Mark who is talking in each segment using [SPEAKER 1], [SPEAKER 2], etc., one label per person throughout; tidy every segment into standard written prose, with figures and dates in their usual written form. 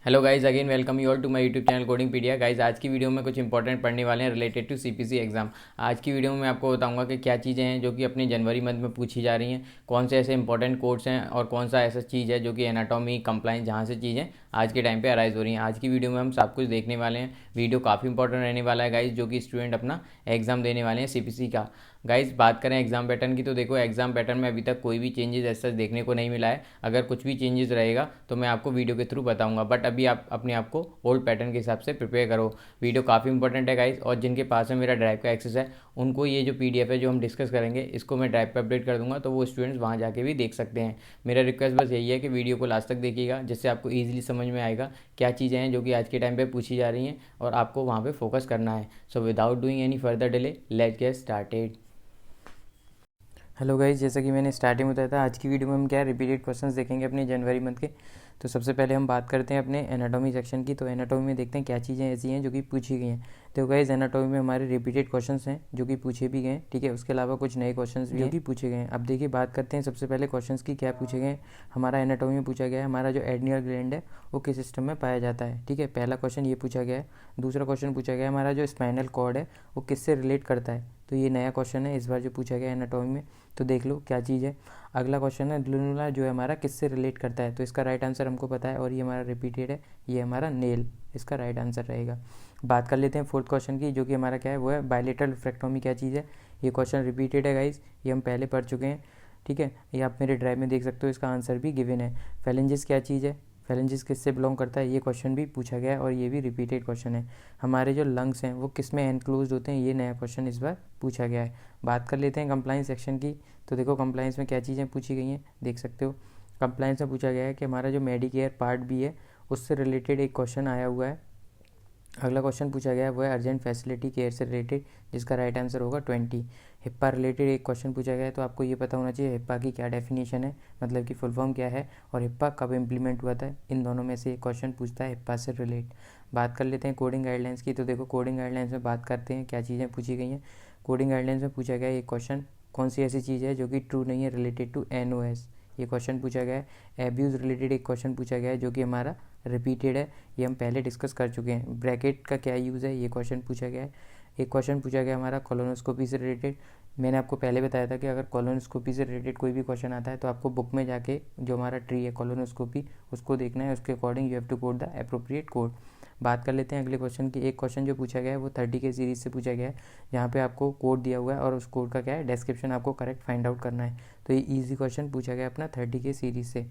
[SPEAKER 1] Hello guys, again welcome you all to my YouTube channel Codingpedia. Guys आज की video में कुछ important पढ़ने वाले हैं रिलेटेड टू सीपीसी एग्जाम। आज की वीडियो में मैं आपको बताऊंगा कि क्या चीज़ें हैं जो कि अपने जनवरी मंथ में पूछी जा रही हैं, कौन से ऐसे इंपॉर्टेंट कोड्स हैं और कौन सा ऐसा चीज़ है जो कि एनाटॉमी कंप्लाइंस जहाँ से चीज़ें आज के टाइम पे अराइज हो रही हैं। आज की वीडियो में हम सब कुछ देखने वाले हैं। वीडियो काफ़ी इंपॉर्टेंट रहने वाला है गाइज, जो कि स्टूडेंट अपना एग्जाम देने वाले हैं सीपीसी का। गाइज बात करें एग्जाम पैटर्न की, तो देखो एग्जाम पैटर्न में अभी तक कोई भी चेंजेस ऐसा देखने को नहीं मिला है। अगर कुछ भी चेंजेस रहेगा तो मैं आपको वीडियो के थ्रू बताऊंगा, बट अभी आप अपने आप को ओल्ड पैटर्न के हिसाब से प्रिपेयर करो। वीडियो काफ़ी इंपॉर्टेंट है गाइज, और जिनके पास में मेरा ड्राइव का एक्सेस है उनको ये जो पीडीएफ है जो हम डिस्कस करेंगे इसको मैं ड्राइव पर अपडेट कर दूंगा, तो वो स्टूडेंट्स वहाँ जाके भी देख सकते हैं। मेरा रिक्वेस्ट बस यही है कि वीडियो को लास्ट तक देखिएगा, जिससे आपको ईजिली समझ में आएगा क्या चीज़ें हैं जो कि आज के टाइम पर पूछी जा रही हैं और आपको वहाँ पर फोकस करना है। So without doing any further delay, let's get started. Hello guys, जैसा कि मैंने स्टार्टिंग में बताया था, आज की वीडियो में हम क्या रिपीटेड क्वेश्चंस देखेंगे अपने जनवरी मंथ के। तो सबसे पहले हम बात करते हैं अपने एनाटॉमी सेक्शन की। तो एनाटॉमी में देखते हैं क्या चीज़ें ऐसी हैं जो कि पूछी गई हैं। तो गाइस एनाटॉमी में हमारे रिपीटेड क्वेश्चंस हैं जो कि पूछे भी गए, ठीक है। उसके अलावा कुछ नए क्वेश्चंस भी जो कि पूछे गए हैं। अब देखिए बात करते हैं सबसे पहले क्वेश्चंस की, क्या पूछे गए। हमारा एनाटॉमी में पूछा गया है हमारा जो एड्रिनल ग्लैंड है वो किस सिस्टम में पाया जाता है, ठीक है। पहला क्वेश्चन ये पूछा गया है। दूसरा क्वेश्चन पूछा गया है हमारा जो स्पाइनल कॉर्ड है वो किससे रिलेट करता है। तो ये नया क्वेश्चन है इस बार जो पूछा गया है एनाटॉमी में, तो देख लो क्या चीज़ है। अगला क्वेश्चन है लुनुला जो है हमारा किससे रिलेट करता है। तो इसका राइट आंसर हमको पता है और ये हमारा रिपीटेड है, ये हमारा नेल इसका राइट आंसर रहेगा। बात कर लेते हैं फोर्थ क्वेश्चन की, जो कि हमारा क्या है वो है बायलेटरल रिफ्रैक्टोमी क्या चीज़ है। ये क्वेश्चन रिपीटेड है गाइज, ये हम पहले पढ़ चुके हैं, ठीक है। ये आप मेरे ड्राइव में देख सकते हो, इसका आंसर भी गिवन है। फेलेंजिस क्या चीज़ है, फेलेंजिस किससे बिलोंग करता है, ये क्वेश्चन भी पूछा गया है और ये भी रिपीटेड क्वेश्चन है। हमारे जो लंग्स हैं वो किस में एनक्लोज होते हैं, ये नया क्वेश्चन इस बार पूछा गया है। बात कर लेते हैं कंप्लाइंस सेक्शन की। तो देखो कंप्लाइंस में क्या चीज़ें पूछी गई हैं, देख सकते हो। कंप्लाइंस में पूछा गया है कि हमारा जो मेडिकेयर पार्ट बी है उससे रिलेटेड एक क्वेश्चन आया हुआ है। अगला क्वेश्चन पूछा गया है वो है अर्जेंट फैसिलिटी केयर से रिलेटेड, जिसका राइट आंसर होगा 20। हिप्पा रिलेटेड एक क्वेश्चन पूछा गया है, तो आपको ये पता होना चाहिए हिप्पा की क्या डेफिनेशन है, मतलब कि फुल फॉर्म क्या है और हिप्पा कब इम्प्लीमेंट हुआ था। इन दोनों में से एक क्वेश्चन पूछता है हिप्पा से रिलेट। बात कर लेते हैं कोडिंग गाइडलाइंस की। तो देखो कोडिंग गाइडलाइंस में बात करते हैं क्या चीज़ें पूछी गई हैं। कोडिंग गाइडलाइंस में पूछा गया एक क्वेश्चन, कौन सी ऐसी चीज़ है जो कि ट्रू नहीं है रिलेटेड टू NOS, ये क्वेश्चन पूछा गया है। एब्यूज़ रिलेटेड एक क्वेश्चन पूछा गया है जो कि हमारा रिपीटेड है, ये हम पहले डिस्कस कर चुके हैं। ब्रैकेट का क्या यूज़ है, ये क्वेश्चन पूछा गया है। एक क्वेश्चन पूछा गया हमारा कोलोनोस्कोपी से रिलेटेड। मैंने आपको पहले बताया था कि अगर कोलोनोस्कोपी से रिलेटेड कोई भी क्वेश्चन आता है तो आपको बुक में जाके जो हमारा ट्री है कोलोनोस्कोपी उसको देखना है, उसके according you have to code the appropriate code. बात कर लेते हैं अगले क्वेश्चन की। एक क्वेश्चन जो पूछा गया है वो 30 के सीरीज़ से पूछा गया है, जहाँ पे आपको कोड दिया हुआ है और उस कोड का क्या है डिस्क्रिप्शन आपको करेक्ट फाइंड आउट करना है। तो ये इजी क्वेश्चन पूछा गया अपना 30 के सीरीज़ से।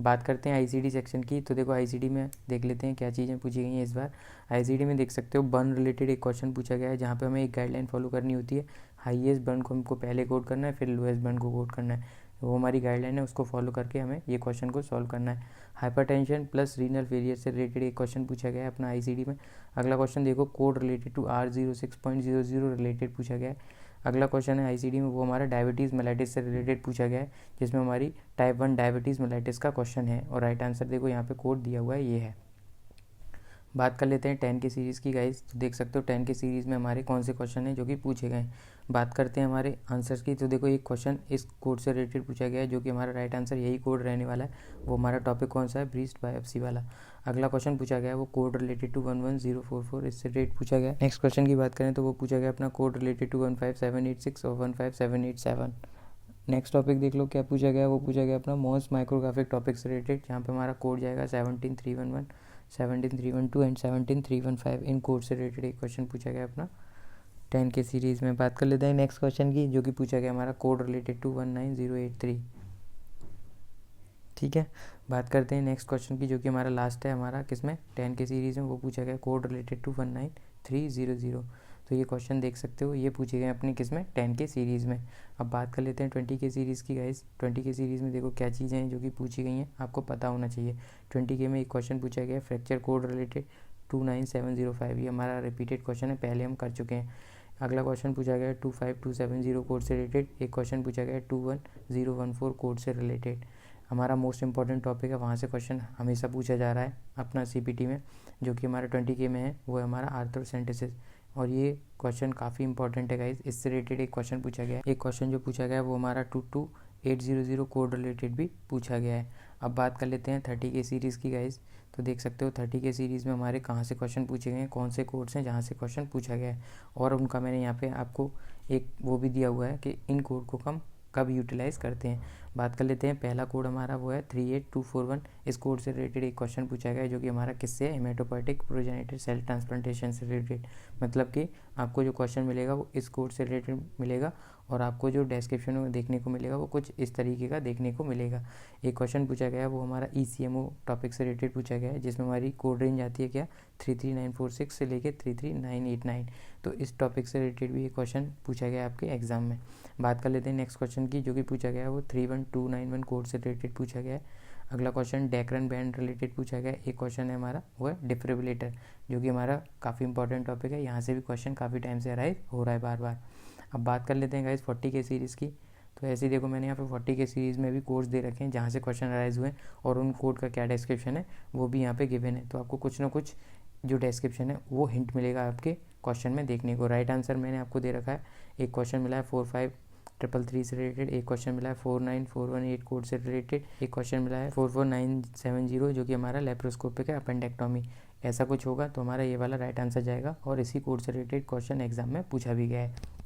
[SPEAKER 1] बात करते हैं आईसीडी सेक्शन की। तो देखो आईसीडी में देख लेते हैं क्या चीज़ें पूछी गई हैं इस बार। आईसीडी में देख सकते हो बर्न रिलेटेड एक क्वेश्चन पूछा गया है, जहाँ पे हमें एक गाइडलाइन फॉलो करनी होती है। हाईएस्ट बर्न को हमको पहले कोड करना है, फिर लोएस्ट बर्न को कोड करना है। वो हमारी गाइडलाइन है, उसको फॉलो करके हमें ये क्वेश्चन को सॉल्व करना है। हाइपरटेंशन प्लस रीनल फेलियर से रिलेटेड एक क्वेश्चन पूछा गया है अपना आईसीडी में। अगला क्वेश्चन देखो code related to R06.00 related पूछा गया है। अगला क्वेश्चन है आईसीडी में वो हमारा डायबिटीज़ मेलाइटिस से रिलेटेड पूछा गया है, जिसमें हमारी टाइप 1 डायबिटीज़ मेलाइटिस का क्वेश्चन है और राइट आंसर देखो यहाँ पे कोड दिया हुआ है, ये है। बात कर लेते हैं 10 के सीरीज़ की गाइस। तो देख सकते हो 10 के सीरीज़ में हमारे कौन से क्वेश्चन हैं जो कि पूछे गए हैं। बात करते हैं हमारे आंसर्स की। तो देखो एक क्वेश्चन इस कोड से रिलेटेड पूछा गया है, जो कि हमारा राइट आंसर यही कोड रहने वाला है। वो हमारा टॉपिक कौन सा है, ब्रीस्ट बायोप्सी वाला। अगला क्वेश्चन पूछा गया है वो कोड रिलेटेड टू 11044, इससे रिलेटेड पूछा गया। नेक्स्ट क्वेश्चन की बात करें तो वो पूछा गया अपना कोड रिलेटेड टू 15786 और 15787। नेक्स्ट टॉपिक देख लो क्या पूछा गया, वो पूछा गया अपना मोस्ट माइक्रोग्राफिक टॉपिक से रिलेटेड, जहाँ पे हमारा कोड जाएगा 17311, 17312 एंड 17315। इन कोड से रिलेटेड एक क्वेश्चन पूछा गया अपना 10 के सीरीज़ में। बात कर लेते हैं नेक्स्ट क्वेश्चन की, जो कि पूछा गया हमारा कोड रिलेटेड टू 19083, ठीक है। बात करते हैं नेक्स्ट क्वेश्चन की, जो कि हमारा लास्ट है हमारा किसमें 10 के सीरीज़ में। वो पूछा गया कोड रिलेटेड टू 19300। तो ये क्वेश्चन देख सकते हो, ये पूछे गए अपने किसमें 10 के सीरीज़ में। अब बात कर लेते हैं 20 के सीरीज़ की गाइस। 20 के सीरीज़ में देखो क्या चीज़ें हैं जो कि पूछी गई हैं, आपको पता होना चाहिए। 20 के में एक क्वेश्चन पूछा गया फ्रैक्चर कोड रिलेटेड 29705, ये हमारा रिपीटेड क्वेश्चन है, पहले हम कर चुके हैं। अगला क्वेश्चन पूछा गया 25270 कोड से रिलेटेड। एक क्वेश्चन पूछा गया 21014 कोड से रिलेटेड। हमारा मोस्ट इंपॉर्टेंट टॉपिक है, वहाँ से क्वेश्चन हमेशा पूछा जा रहा है अपना सीपीटी में, जो कि हमारा 20 के में है, वो है हमारा आर्थ्रोसेंटेसिस। और ये क्वेश्चन काफ़ी इंपॉर्टेंट है गाइज, इससे रिलेटेड एक क्वेश्चन पूछा गया है। एक क्वेश्चन जो पूछा गया है वो हमारा 22 800 कोड रिलेटेड भी पूछा गया है। अब बात कर लेते हैं 30K सीरीज़ की गाइज। तो देख सकते हो 30K सीरीज़ में हमारे कहाँ से क्वेश्चन पूछे गए हैं, कौन से कोड्स हैं जहाँ से क्वेश्चन पूछा गया है, और उनका मैंने यहाँ पे आपको एक वो भी दिया हुआ है कि इन कोड को हम कब यूटिलाइज़ करते हैं। बात कर लेते हैं, पहला कोड हमारा वो है 38241। इस कोड से रिलेटेड एक क्वेश्चन पूछा गया है जो कि हमारा किससे है, हेमेटोपोइटिक प्रोजेनिटर सेल ट्रांसप्लांटेशन से रिलेटेड। मतलब कि आपको जो क्वेश्चन मिलेगा वो इस कोड से रिलेटेड मिलेगा, और आपको जो डिस्क्रिप्शन में देखने को मिलेगा वो कुछ इस तरीके का देखने को मिलेगा। एक क्वेश्चन पूछा गया है वो हमारा ECMO टॉपिक से रिलेटेड पूछा गया है, जिसमें हमारी कोड रेंज आती है क्या, 33946 से लेके 33989। तो इस टॉपिक से रिलेटेड भी एक क्वेश्चन पूछा गया है आपके एग्जाम में। बात कर लेते हैं नेक्स्ट क्वेश्चन की, जो कि पूछा गया है वो 31291 कोड से रिलेटेड पूछा गया है। अगला क्वेश्चन डेक्रन बैंड रिलेटेड पूछा गया है। एक क्वेश्चन है हमारा वो है डिफिब्रिलेटर, जो कि हमारा काफ़ी इंपॉर्टेंट टॉपिक है। यहाँ से भी क्वेश्चन काफ़ी टाइम से अराइज हो रहा है बार बार। अब बात कर लेते हैं गाइज 40K सीरीज़ की। तो ऐसे ही देखो मैंने यहाँ पे 40K सीरीज़ में भी कोड्स दे रखे हैं जहाँ से क्वेश्चन अराइज हुए हैं, और उन कोड का क्या डिस्क्रिप्शन है वो भी यहाँ पे गिवन है। तो आपको कुछ ना कुछ जो डिस्क्रिप्शन है वो हिंट मिलेगा आपके क्वेश्चन में देखने को। राइट आंसर मैंने आपको दे रखा है। एक क्वेश्चन मिला है 45333 से रिलेटेड, एक क्वेश्चन मिला है 49418 कोड से रिलेटेड, एक क्वेश्चन मिला है 44970 जो कि हमारा लेप्रोस्कोपिक है अपेंडेक्टोमी। ऐसा कुछ होगा तो हमारा ये वाला राइट आंसर जाएगा, और इसी कोड से रिलेटेड क्वेश्चन एग्जाम में पूछा भी गया है।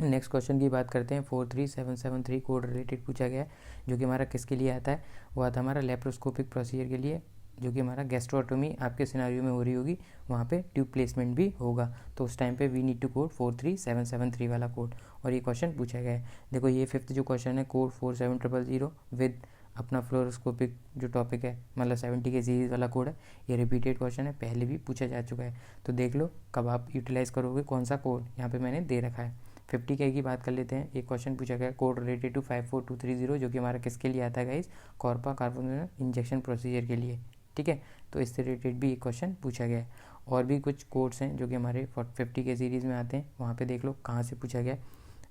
[SPEAKER 1] नेक्स्ट क्वेश्चन की बात करते हैं, 43773 कोड रिलेटेड पूछा गया है, जो कि हमारा किसके लिए आता है, वो आता है हमारा लेप्रोस्कोपिक प्रोसीजर के लिए, जो कि हमारा गैस्ट्रोटोमी आपके सिनारियो में हो रही होगी, वहाँ पे ट्यूब प्लेसमेंट भी होगा। तो उस टाइम पे वी नीड टू कोड 43773 वाला कोड, और ये क्वेश्चन पूछा गया है। देखो ये फिफ्थ जो क्वेश्चन है कोड 47000 विद अपना फ्लोरोस्कोपिक जो टॉपिक है, मतलब 70K सीरीज़ वाला कोड है। ये रिपीटेड क्वेश्चन है, पहले भी पूछा जा चुका है। तो देख लो कब आप यूटिलाइज़ करोगे कौन सा कोड, यहाँ पे मैंने दे रखा है। 50K की बात कर लेते हैं। एक क्वेश्चन पूछा गया कोड रिलेटेड टू 54230, जो कि हमारा किसके लिए आता है गाइस, कॉर्पा कार्बोनेल इंजेक्शन प्रोसीजर के लिए। ठीक है, तो इससे रिलेटेड भी एक क्वेश्चन पूछा गया है। और भी कुछ कोड्स हैं जो कि हमारे 50K सीरीज़ में आते हैं, वहाँ पे देख लो कहाँ से पूछा गया।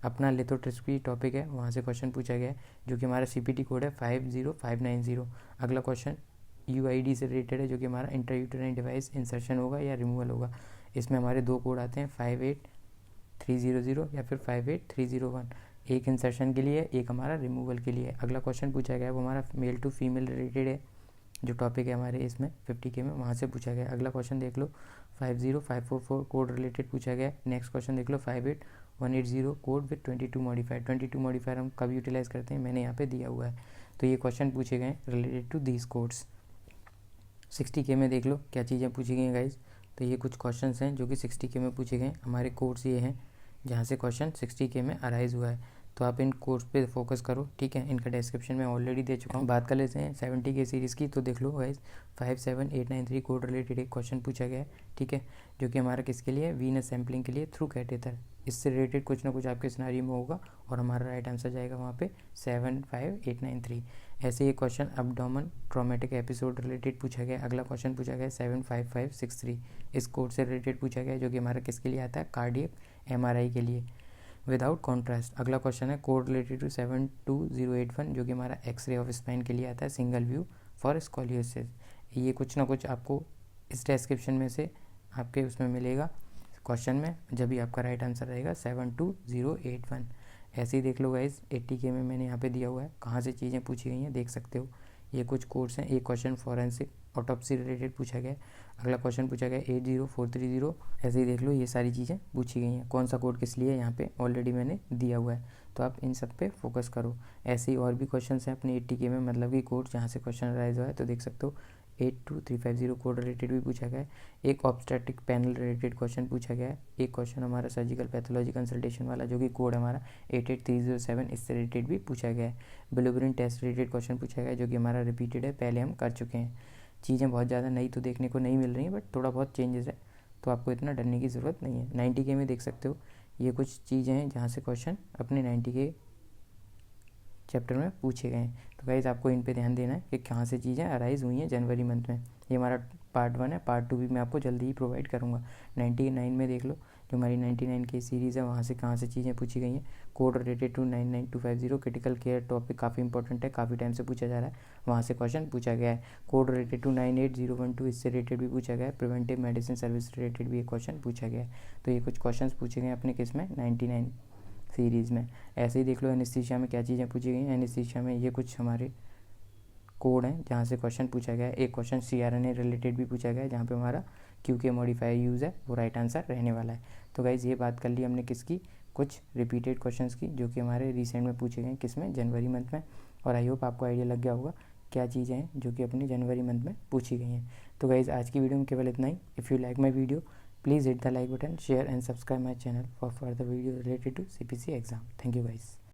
[SPEAKER 1] अपना लिथोट्रिप्सी टॉपिक है, वहाँ से क्वेश्चन पूछा गया है, जो कि हमारा CPT कोड है 50590। अगला क्वेश्चन UID से रिलेटेड है, जो कि हमारा इंट्रायूटेराइन डिवाइस इंसर्शन होगा या रिमूवल होगा। इसमें हमारे दो कोड आते हैं 58300 या फिर 58301, एक इंसर्शन के लिए, एक हमारा रिमूवल के लिए। अगला क्वेश्चन पूछा गया है वो हमारा मेल टू फीमेल रिलेटेड है, जो टॉपिक है हमारे इसमें 50K में, वहाँ से पूछा गया। अगला क्वेश्चन देख लो 50544 कोड रिलेटेड पूछा गया। नेक्स्ट क्वेश्चन देख लो 58180 कोड विद 22 मॉडिफायर। 22 मॉडिफायर हम कब यूटिलाइज़ करते हैं, मैंने यहाँ पे दिया हुआ है। तो ये क्वेश्चन पूछे गए related to these codes. 60K में देख लो क्या चीज़ें पूछी गई हैं गाइज। तो ये कुछ क्वेश्चंस हैं जो कि 60K में पूछे गए। हमारे कोड्स ये हैं जहाँ से क्वेश्चन 60K में अराइज हुआ है, तो आप इन कोर्स पे फोकस करो। ठीक है, इनका डिस्क्रिप्शन मैं ऑलरेडी दे चुका हूँ। बात कर लेते हैं 70K सीरीज़ की। तो देख लो गाइज 57893 कोड रिलेटेड एक क्वेश्चन पूछा गया है। ठीक है, जो कि हमारा किसके लिए, वीनस सैम्पलिंग के लिए थ्रू कैटेटर। इससे रिलेटेड कुछ ना कुछ आपके सिनारियो में होगा, और हमारा राइट आंसर जाएगा वहाँ पे 75893। ऐसे ही question abdomen traumatic episode related पूछा गया। अगला क्वेश्चन पूछा गया 75563, इस कोड से रिलेटेड पूछा गया, जो कि हमारा किसके लिए आता है, कार्डियक MRI के लिए विदाउट कॉन्ट्रास्ट। अगला क्वेश्चन है कोड रिलेटेड टू 72081, जो कि हमारा एक्सरे ऑफ स्पाइन के लिए आता है, सिंगल व्यू फॉर स्कॉलियोसिस। ये कुछ ना कुछ आपको इस डिस्क्रिप्शन में से आपके उसमें मिलेगा क्वेश्चन में, जब भी आपका राइट आंसर रहेगा 72081। ऐसे ही देख लो गाइज 80K में मैंने यहाँ पे दिया हुआ है कहाँ से चीज़ें पूछी गई हैं, देख सकते हो। ये कुछ कोर्स हैं। एक क्वेश्चन फॉरेंसिक ऑटोप्सी रिलेटेड पूछा गया। अगला क्वेश्चन पूछा गया 80430। ऐसे ही देख लो ये सारी चीज़ें पूछी गई हैं। कौन सा कोड किस लिए यहाँ पे ऑलरेडी मैंने दिया हुआ है, तो आप इन सब पे फोकस करो। ऐसे ही और भी क्वेश्चन हैं अपने 80K में, मतलब कि कोड जहाँ से क्वेश्चन राइज हुआ है। तो देख सकते हो 82350 कोड रिलेटेड भी पूछा गया है। एक ऑब्स्टेट्रिक पैनल रिलेटेड क्वेश्चन पूछा गया है। एक क्वेश्चन हमारा सर्जिकल पैथोलॉजी कंसल्टेशन वाला, जो कि कोड हमारा 88307, इससे रिलेटेड भी पूछा गया है। ब्लूप्रिंट टेस्ट रिलेटेड क्वेश्चन पूछा गया, जो कि हमारा रिपीटेड है, पहले हम कर चुके हैं। चीज़ें बहुत ज़्यादा नई तो देखने को नहीं मिल रही हैं, बट थोड़ा बहुत चेंजेस है, तो आपको इतना डरने की ज़रूरत नहीं है। 90K में देख सकते हो ये कुछ चीज़ें हैं जहाँ से क्वेश्चन अपने 90K चैप्टर में पूछे गए हैं। तो गाइज़ आपको इन पे ध्यान देना है कि कहाँ से चीज़ें अराइज हुई हैं जनवरी मंथ में। ये हमारा पार्ट 1 है, पार्ट 2 भी मैं आपको जल्दी ही प्रोवाइड करूँगा। 99 में देख लो जो हमारी 99K सीरीज़ है, वहाँ से कहाँ से चीज़ें पूछी गई हैं। Code related to 99250 critical care topic काफ़ी इंपॉर्टेंट है, काफ़ी टाइम से पूछा जा रहा है, वहाँ से क्वेश्चन पूछा गया है। कोड रिलेटेड टू 98012, इससे रिलेटेड भी पूछा गया है। प्रिवेंटिव मेडिसिन सर्विस रिलेटेड भी एक क्वेश्चन पूछा गया है। तो ये कुछ क्वेश्चन पूछे गए अपने किस में, 99 सीरीज़ में। ऐसे ही देख लो एनेस्थीसिया में क्या चीज़ें पूछी गई हैं। एनेस्थीसिया में ये कुछ हमारे कोड है जहाँ से क्वेश्चन पूछा गया है। एक क्वेश्चन CRNA रिलेटेड भी पूछा गया है जहाँ पे हमारा QK मॉडिफायर यूज़ है, वो राइट आंसर रहने वाला है। तो गाइज़ ये बात कर ली हमने किसकी, कुछ रिपीटेड क्वेश्चंस की जो कि हमारे रिसेंट में पूछे गए हैं, किसमें, जनवरी मंथ में। और आई होप आपको आइडिया लग गया होगा क्या चीज़ें हैं जो कि अपनी जनवरी मंथ में पूछी गई हैं। तो गाइज़ आज की वीडियो में केवल इतना ही। If you like my video please hit the like button, share and subscribe my channel for further video related to CPC exam. Thank you guys.